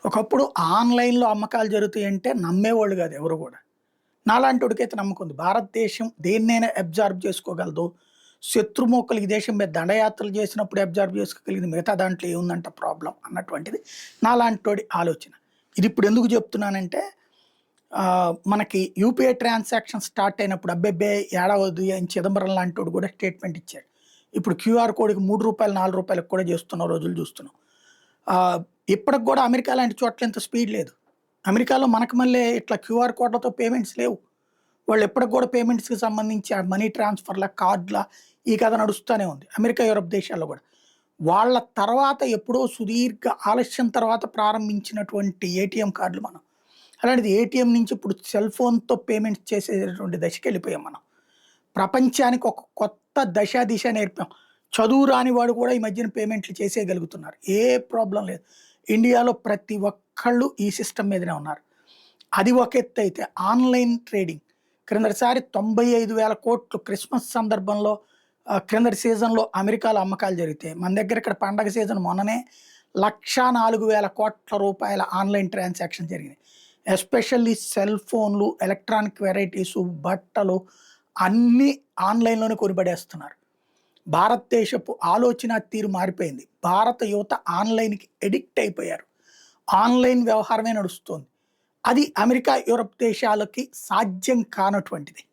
ఒకప్పుడు ఆన్‌లైన్‌లో అమ్మకాలు జరుగుతాయంటే నమ్మేవాళ్ళు గాదు ఎవరు గూడా. నాలాంటోడికైతే నమ్మకం ఉంది. భారతదేశం దేన్నైనా అబ్జార్బ్ చేసుకోగలదు. శత్రుమూకలు ఈ దేశం మీద దండయాత్రలు చేసినప్పుడు అబ్జార్బ్ చేసుకోగలిగింది. మిగతా దాంట్లో ఏముందంట ప్రాబ్లమ్ అన్నటువంటిది నాలాంటోడి ఆలోచన. ఇదిప్పుడు ఎందుకు చెప్తున్నానంటే మనకి యూపీఐ ట్రాన్సాక్షన్ స్టార్ట్ అయినప్పుడు అబ్బెబ్బే ఏడవద్దు అని చిదంబరం లాంటోడు కూడా స్టేట్మెంట్ ఇచ్చాడు. ఇప్పుడు క్యూఆర్ కోడ్‌కి రూ. 3, రూ. 4 కూడా చేస్తున్న రోజులు చూస్తున్నాం. ఆహ్, ఇప్పటికి గూడా అమెరికా లాంటి చోట్ల ఇంత స్పీడ్ లేదు. అమెరికాలో మనకు మళ్ళీ ఇట్లా క్యూఆర్ కోడ్‌లతో పేమెంట్స్ లేవు. వాళ్ళు ఎప్పటికి గూడా పేమెంట్స్‌కి సంబంధించి ఆ మనీ ట్రాన్స్‌ఫర్‌ల, కార్డ్‌ల ఈ కథ నడుస్తూనే ఉంది. అమెరికా, యూరప్ దేశాల్లో గూడా. వాళ్ళ తర్వాత ఎప్పుడో సుదీర్ఘ ఆలస్యం తర్వాత ప్రారంభించినటువంటి ఏటీఎం కార్డులు మనం. అలాంటిది ఏటీఎం నుంచి ఇప్పుడు సెల్ ఫోన్‌తో పేమెంట్స్ చేసేటటువంటి దశకెళ్ళిపోయాం మనం. ప్రపంచానికి ఒక కొత్త దశ, దిశ నేర్పాం. చదువు రాని వాడు కూడా ఈ మధ్యన పేమెంట్లు చేసేయగలుగుతున్నారు. ఏ ప్రాబ్లమ్ లేదు. ఇండియాలో ప్రతి ఒక్కళ్ళు ఈ సిస్టమ్ మీదనే ఉన్నారు. అది ఒక ఎత్తయితే ఆన్‌లైన్ ట్రేడింగ్ క్రిందటిసారి 95,000 కోట్లు క్రిస్మస్ సందర్భంలో క్రిందటి సీజన్‌లో అమెరికాలో అమ్మకాలు జరిగితే, మన దగ్గర ఇక్కడ పండగ సీజన్ మొన్ననే 1,04,000 కోట్ల ఆన్‌లైన్ ట్రాన్సాక్షన్ జరిగినాయి. ఎస్పెషల్లీ సెల్ ఫోన్‌లు, ఎలక్ట్రానిక్ వెరైటీసు, బట్టలు అన్నీ ఆన్‌లైన్‌లోనే కొనిపడేస్తున్నారు. భారతదేశపు ఆలోచన తీరు మారిపోయింది. భారత యువత ఆన్‌లైన్‌కి అడిక్ట్ అయిపోయారు. ఆన్‌లైన్ వ్యవహారమే నడుస్తోంది. అది అమెరికా, యూరప్ దేశాలకి సాధ్యం కానటువంటిది.